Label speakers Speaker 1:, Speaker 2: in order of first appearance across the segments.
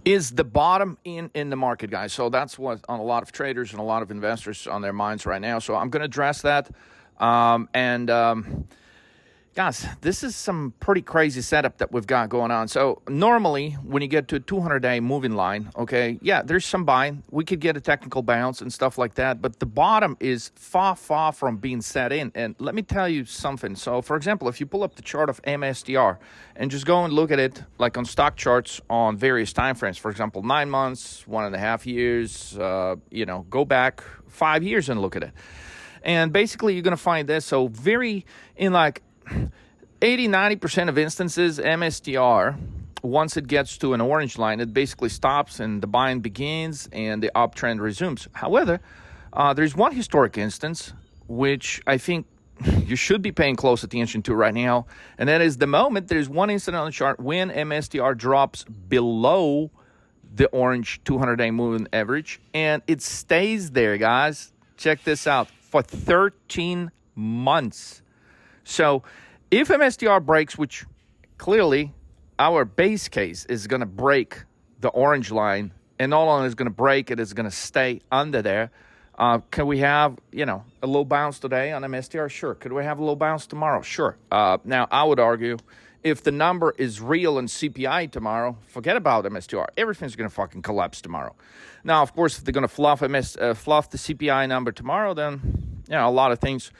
Speaker 1: is the bottom in the market, guys. So that's what on a lot of traders and a lot of investors on their minds right now. So I'm going to address that. Guys, this is some pretty crazy setup that we've got going on. So normally when you get to a 200-day moving line, okay, yeah, there's some buying. We could get a technical bounce and stuff like that, but the bottom is far from being set in. And let me tell you something. So for example, if you pull up the chart of MSTR and just go and look at it like on stock charts on various time frames, for example, 9 months, 1.5 years, go back 5 years and look at it. And basically you're going to find this. So in like 80-90% of instances, MSTR, once it gets to an orange line, it basically stops and the buying begins and the uptrend resumes. However, there's one historic instance which I think you should be paying close attention to right now, and that is the moment there's one instant on the chart when MSTR drops below the orange 200-day moving average, and it stays there, guys. Check this out, for 13 months. So if MSTR breaks, which clearly our base case is going to break the orange line, and not only is going to break it, is going to stay under there. Can we have, a little bounce today on MSTR? Sure. Could we have a little bounce tomorrow? Sure. Now, I would argue if the number is real in CPI tomorrow, forget about MSTR. Everything's going to fucking collapse tomorrow. Now, of course, if they're going to fluff the CPI number tomorrow, then, a lot of things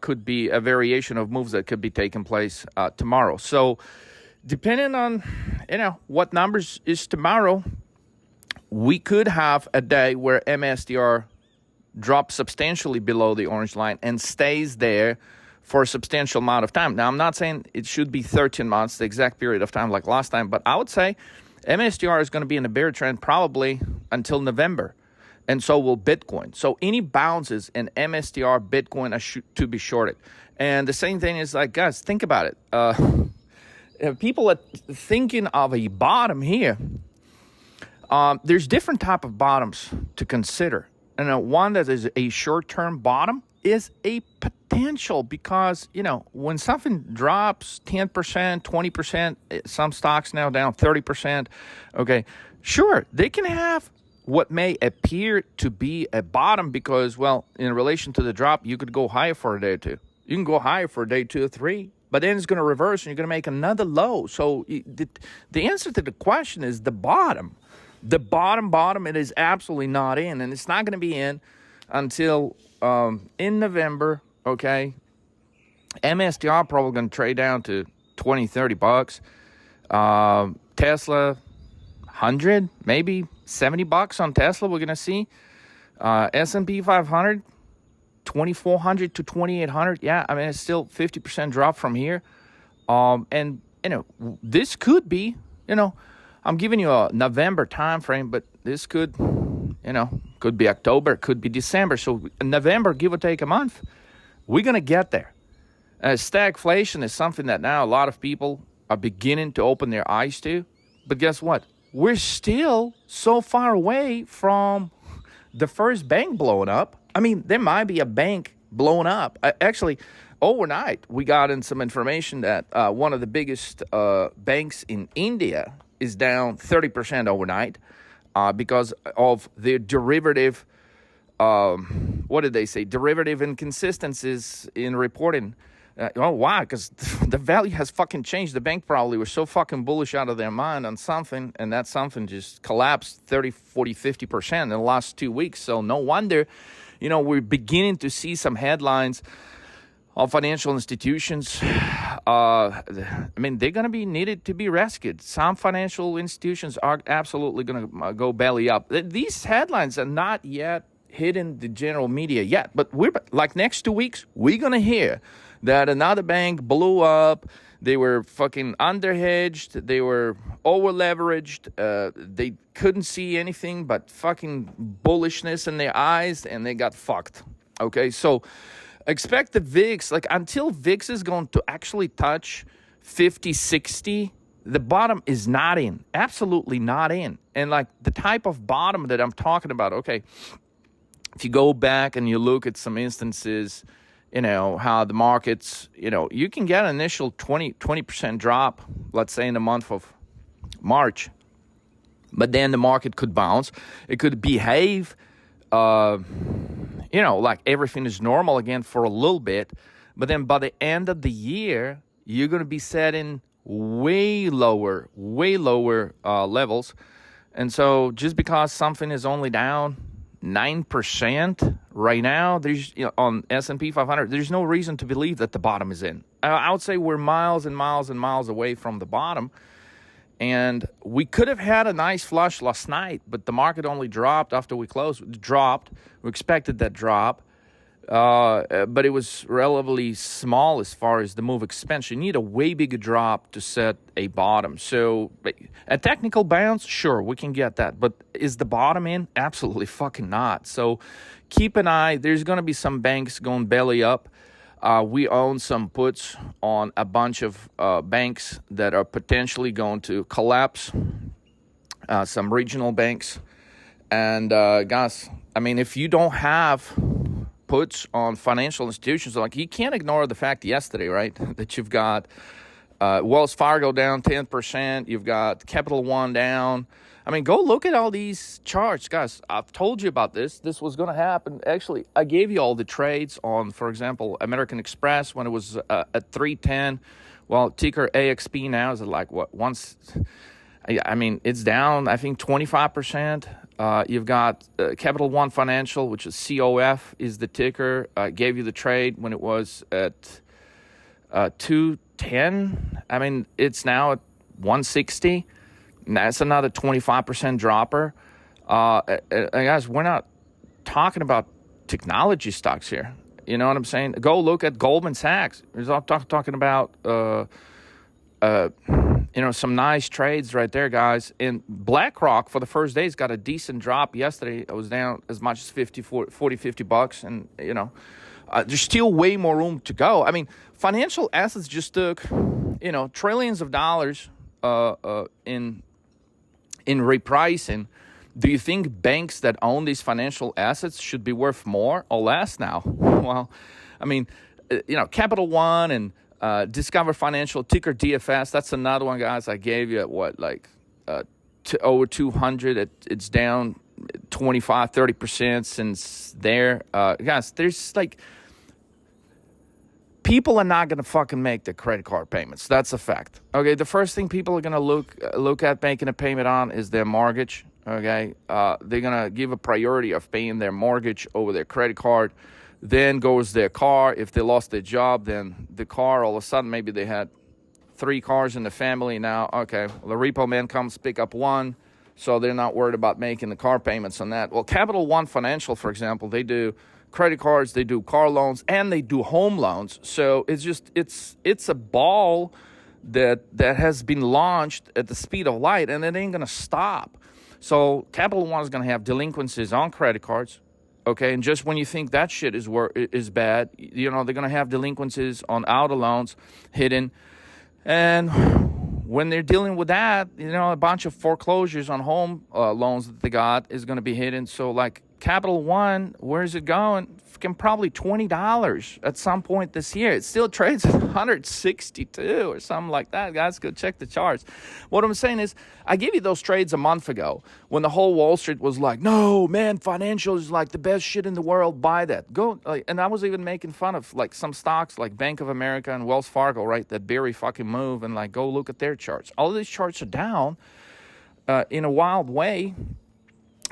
Speaker 1: could be a variation of moves that could be taking place tomorrow. So depending on, what numbers is tomorrow, we could have a day where MSTR drops substantially below the orange line and stays there for a substantial amount of time. Now, I'm not saying it should be 13 months, the exact period of time like last time, but I would say MSTR is going to be in a bear trend probably until November. And so will Bitcoin. So any bounces in MSTR, Bitcoin are to be shorted. And the same thing is like, guys, think about it. People are thinking of a bottom here. There's different type of bottoms to consider. And one that is a short-term bottom is a potential because, when something drops 10%, 20%, some stocks now down 30%, okay, sure, they can have what may appear to be a bottom because, well, in relation to the drop, you could go higher for a day or two. You can go higher for a day 2 or 3, but then it's going to reverse and you're going to make another low. So the answer to the question is the bottom. The bottom, it is absolutely not in, and it's not going to be in until in November, okay? MSTR probably going to trade down to $20-$30. Tesla, 100, maybe $70 on Tesla we're going to see. S&P 500, 2,400 to 2,800. Yeah, I mean, it's still 50% drop from here. And, this could be, I'm giving you a November time frame, but this could, could be October, could be December. So November, give or take a month, we're going to get there. Stagflation is something that now a lot of people are beginning to open their eyes to. But guess what? We're still so far away from the first bank blowing up. I mean, there might be a bank blowing up. Actually, overnight, we got in some information that one of the biggest banks in India is down 30% overnight because of their derivative, what did they say? Derivative inconsistencies in reporting. Why? Because the value has fucking changed. The bank probably were so fucking bullish out of their mind on something, and that something just collapsed 30, 40, 50% in the last 2 weeks. So no wonder, we're beginning to see some headlines of financial institutions. They're going to be needed to be rescued. Some financial institutions are absolutely going to go belly up. These headlines are not yet hitting the general media yet, but we're like next 2 weeks, we're going to hear that another bank blew up. They were fucking underhedged. They were over-leveraged. They couldn't see anything but fucking bullishness in their eyes, and they got fucked. Okay, so expect the VIX, until VIX is going to actually touch 50, 60, the bottom is not in. Absolutely not in. And the type of bottom that I'm talking about, okay, if you go back and you look at some instances, how the markets, you can get an initial 20% drop, let's say in the month of March. But then the market could bounce. It could behave, like everything is normal again for a little bit. But then by the end of the year, you're going to be setting way lower levels. And so just because something is only down 9% right now, there's on S&P 500, there's no reason to believe that the bottom is in. I would say we're miles and miles and miles away from the bottom. And we could have had a nice flush last night, but the market only dropped after we closed. It dropped. We expected that drop. But it was relatively small as far as the move expansion. You need a way bigger drop to set a bottom. So a technical bounce, sure, we can get that. But is the bottom in? Absolutely fucking not. So keep an eye. There's going to be some banks going belly up. We own some puts on a bunch of banks that are potentially going to collapse, some regional banks. And guys, I mean, if you don't have puts on financial institutions, like you can't ignore the fact yesterday, right, that you've got Wells Fargo down 10%, you've got Capital One down. I mean, go look at all these charts, guys. I've told you about this. This was going to happen. Actually, I gave you all the trades on, for example, American Express when it was at 310. Well, ticker AXP now is at like what? I mean, it's down, I think, 25%. You've got Capital One Financial, which is COF, is the ticker. I gave you the trade when it was at 210. I mean, it's now at 160. And that's another 25% dropper. Guys, we're not talking about technology stocks here. You know what I'm saying? Go look at Goldman Sachs. We're talking about some nice trades right there, guys. And BlackRock for the first days got a decent drop yesterday. It was down as much as $50. And, there's still way more room to go. I mean, financial assets just took, trillions of dollars in repricing. Do you think banks that own these financial assets should be worth more or less now? Well, I mean, Capital One and Discover Financial, ticker DFS, that's another one, guys. I gave you at over 200. It's down 25-30% since there. Guys, there's people are not going to fucking make their credit card payments. That's a fact. Okay, the first thing people are going to look at making a payment on is their mortgage. Okay, they're going to give a priority of paying their mortgage over their credit card. Then goes their car. If they lost their job, then the car, all of a sudden, maybe they had 3 cars in the family now. Okay, well, the repo man comes pick up one, so they're not worried about making the car payments on that. Well, Capital One Financial, for example, they do credit cards, they do car loans, and they do home loans. So it's a ball that has been launched at the speed of light, and it ain't going to stop. So Capital One is going to have delinquencies on credit cards. Okay, and just when you think that shit is bad, they're going to have delinquencies on auto loans hidden. And when they're dealing with that, a bunch of foreclosures on home loans that they got is going to be hidden. So Capital One, where is it going? Probably $20 at some point this year. It still trades at 162 or something like that. Guys, go check the charts. What I'm saying is, I gave you those trades a month ago when the whole Wall Street was like, no, man, financial is the best shit in the world. Buy that. Go. And I was even making fun of some stocks like Bank of America and Wells Fargo, right? That very fucking move, and go look at their charts. All of these charts are down in a wild way.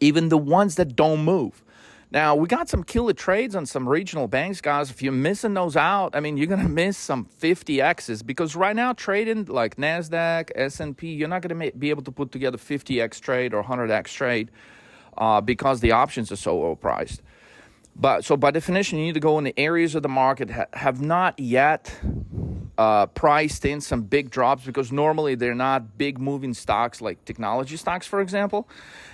Speaker 1: Even the ones that don't move. Now, we got some killer trades on some regional banks, guys. If you're missing those out, I mean, you're going to miss some 50Xs because right now trading like NASDAQ, S&P, you're not going to be able to put together 50X trade or 100X trade because the options are so overpriced. So by definition, you need to go in the areas of the market have not yet priced in some big drops because normally they're not big moving stocks like technology stocks, for example.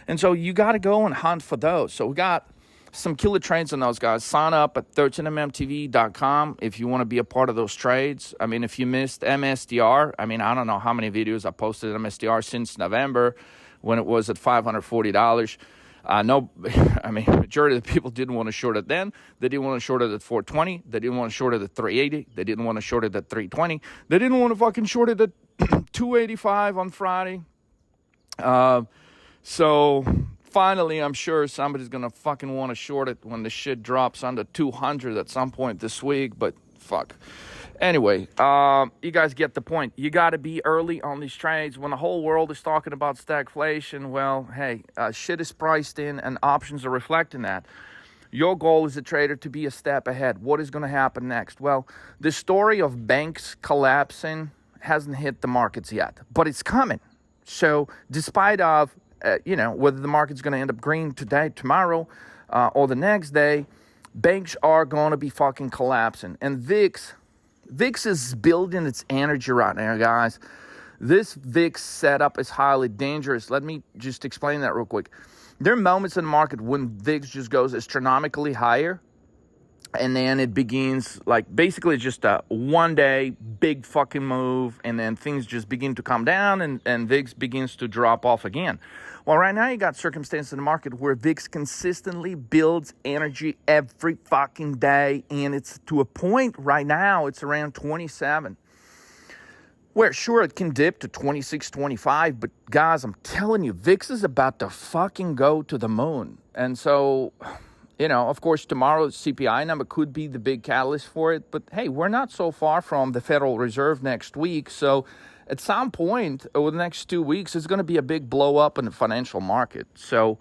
Speaker 1: And so you got to go and hunt for those. So we got some killer trades on those, guys. Sign up at 13mmtv.com if you want to be a part of those trades. I mean, if you missed MSDR, I mean, I don't know how many videos I posted at MSDR since November when it was at $540. Majority of the people didn't want to short it then. They didn't want to short it at 420. They didn't want to short it at 380. They didn't want to short it at 320. They didn't want to fucking short it at 285 on Friday. So finally, I'm sure somebody's going to fucking want to short it when the shit drops under 200 at some point this week, but fuck. Anyway, you guys get the point. You got to be early on these trades. When the whole world is talking about stagflation, well, hey, shit is priced in and options are reflecting that. Your goal as a trader to be a step ahead. What is going to happen next? Well, the story of banks collapsing hasn't hit the markets yet, but it's coming. So despite of, whether the market's going to end up green today, tomorrow, or the next day, banks are going to be fucking collapsing. And VIX is building its energy right now, guys. This VIX setup is highly dangerous. Let me just explain that real quick. There are moments in the market when VIX just goes astronomically higher, and then it begins like basically just a one-day big fucking move, and then things just begin to come down, and VIX begins to drop off again. Well, right now you got circumstances in the market where VIX consistently builds energy every fucking day, and it's to a point right now, it's around 27. Where sure it can dip to 26, 25, but guys, I'm telling you, VIX is about to fucking go to the moon. And so, of course, tomorrow's CPI number could be the big catalyst for it. But hey, we're not so far from the Federal Reserve next week. So at some point over the next 2 weeks, it's going to be a big blow up in the financial market. So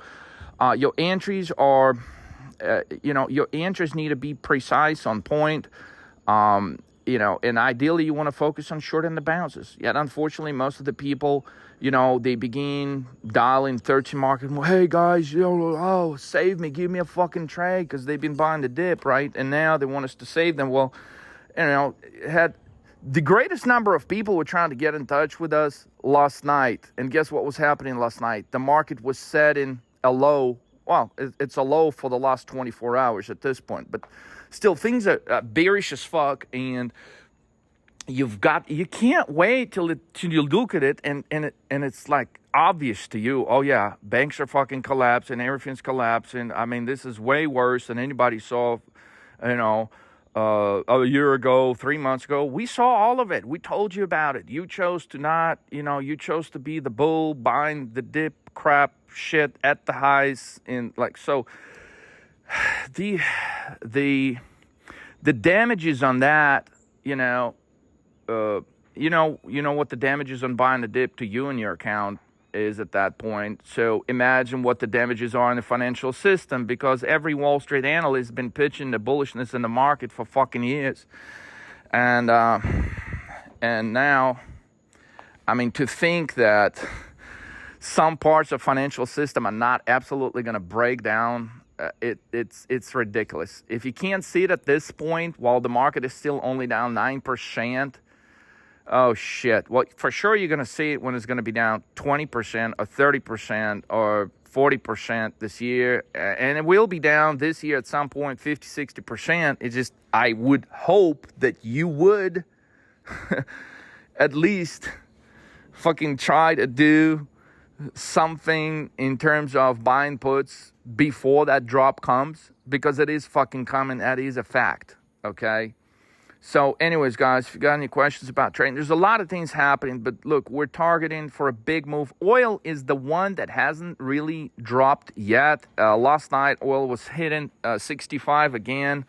Speaker 1: your entries are, your entries need to be precise, on point. And ideally you want to focus on shorting the bounces. Yet, unfortunately, most of the people, they begin dialing 13 market. Hey, guys, save me, give me a fucking trade, because they've been buying the dip, right? And now they want us to save them. Well, had the greatest number of people were trying to get in touch with us last night. And guess what was happening last night? The market was setting a low. Well, it's a low for the last 24 hours at this point, but still, things are bearish as fuck, and you can't wait till you look at it and it's like obvious to you. Oh yeah, banks are fucking collapsing, everything's collapsing. I mean, this is way worse than anybody saw, a year ago, 3 months ago. We saw all of it. We told you about it. You chose to not, you chose to be the bull buying the dip crap shit at the highs, and like so. The damages on that, what the damages on buying the dip to you and your account is at that point. So imagine what the damages are in the financial system, because every Wall Street analyst has been pitching the bullishness in the market for fucking years. And now, I mean, to think that some parts of financial system are not absolutely going to break down, it's ridiculous. If you can't see it at this point, while the market is still only down 9%, oh shit. Well, for sure you're going to see it when it's going to be down 20% or 30% or 40% this year. And it will be down this year at some point 50, 60%. It's just, I would hope that you would at least fucking try to do something in terms of buying puts before that drop comes, because it is fucking coming. That is a fact. Okay. So anyways, guys, if you got any questions about trading, there's a lot of things happening, but look, we're targeting for a big move. Oil is the one that hasn't really dropped yet. Last night, oil was hitting 65 again,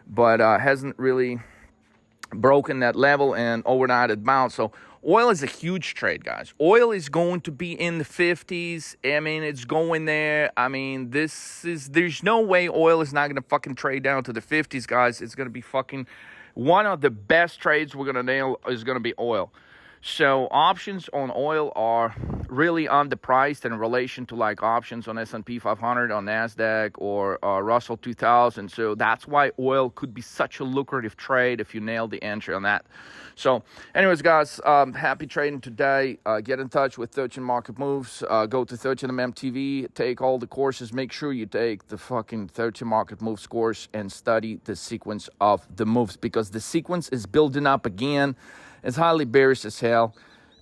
Speaker 1: but hasn't really broken that level, and overnight it bounced. So oil is a huge trade, guys. Oil is going to be in the 50s. I mean, it's going there. I mean, there's no way oil is not going to fucking trade down to the 50s, guys. It's going to be fucking one of the best trades we're going to nail is going to be oil. So options on oil are really underpriced in relation to like options on S&P 500, on NASDAQ, or Russell 2000. So that's why oil could be such a lucrative trade if you nail the entry on that. So anyways, guys, happy trading today. Get in touch with 13 Market Moves. Go to 13mm TV, take all the courses. Make sure you take the fucking 13 Market Moves course and study the sequence of the moves, because the sequence is building up again. It's highly bearish as hell.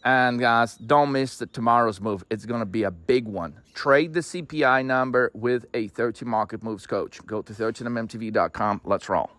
Speaker 1: And guys, don't miss tomorrow's move. It's going to be a big one. Trade the CPI number with a 13 Market Moves coach. Go to 13mmtv.com. Let's roll.